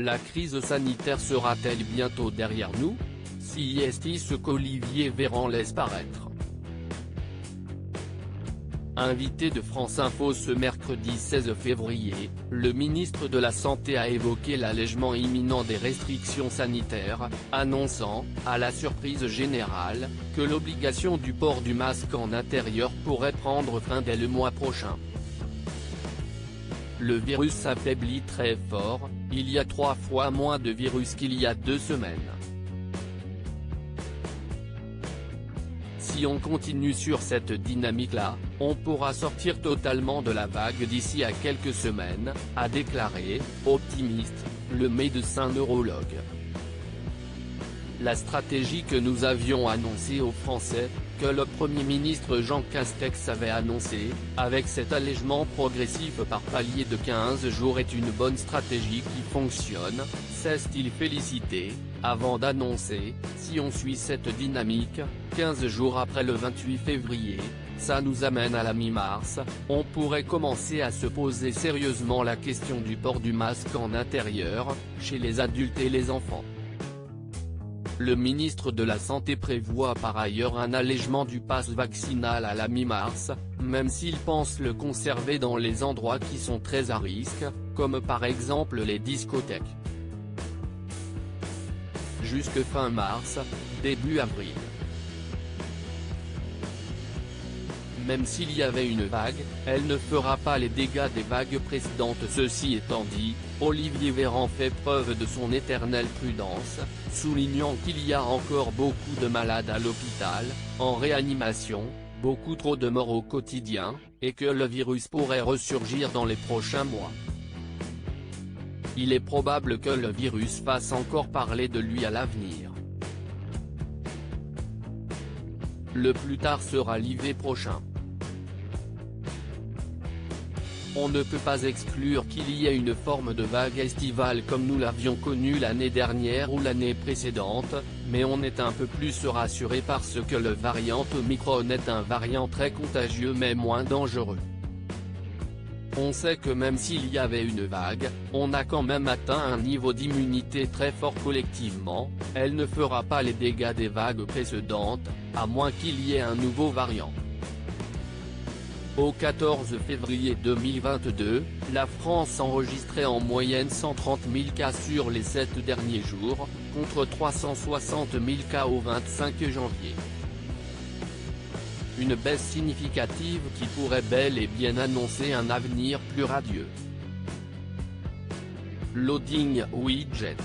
La crise sanitaire sera-t-elle bientôt derrière nous? Si est ce qu'Olivier Véran laisse paraître. Invité de France Info ce mercredi 16 février, le ministre de la Santé a évoqué l'allègement imminent des restrictions sanitaires, annonçant, à la surprise générale, que l'obligation du port du masque en intérieur pourrait prendre fin dès le mois prochain. Le virus s'affaiblit très fort, il y a 3 fois moins de virus qu'il y a 2 semaines. Si on continue sur cette dynamique-là, on pourra sortir totalement de la vague d'ici à quelques semaines, a déclaré, optimiste, le médecin neurologue. La stratégie que nous avions annoncée aux Français, que le Premier ministre Jean Castex avait annoncé, avec cet allègement progressif par palier de 15 jours est une bonne stratégie qui fonctionne, s'est-il félicité, avant d'annoncer, si on suit cette dynamique, 15 jours après le 28 février, ça nous amène à la mi-mars, on pourrait commencer à se poser sérieusement la question du port du masque en intérieur, chez les adultes et les enfants. Le ministre de la Santé prévoit par ailleurs un allègement du pass vaccinal à la mi-mars, même s'il pense le conserver dans les endroits qui sont très à risque, comme par exemple les discothèques. Jusque fin mars, début avril. Même s'il y avait une vague, elle ne fera pas les dégâts des vagues précédentes. Ceci étant dit, Olivier Véran fait preuve de son éternelle prudence, soulignant qu'il y a encore beaucoup de malades à l'hôpital, en réanimation, beaucoup trop de morts au quotidien, et que le virus pourrait ressurgir dans les prochains mois. Il est probable que le virus fasse encore parler de lui à l'avenir. Le plus tard sera l'hiver prochain. On ne peut pas exclure qu'il y ait une forme de vague estivale comme nous l'avions connu l'année dernière ou l'année précédente, mais on est un peu plus rassuré parce que le variant Omicron est un variant très contagieux mais moins dangereux. On sait que même s'il y avait une vague, on a quand même atteint un niveau d'immunité très fort collectivement, elle ne fera pas les dégâts des vagues précédentes, à moins qu'il y ait un nouveau variant. Au 14 février 2022, la France enregistrait en moyenne 130 000 cas sur les 7 derniers jours, contre 360 000 cas au 25 janvier. Une baisse significative qui pourrait bel et bien annoncer un avenir plus radieux. Loading widget.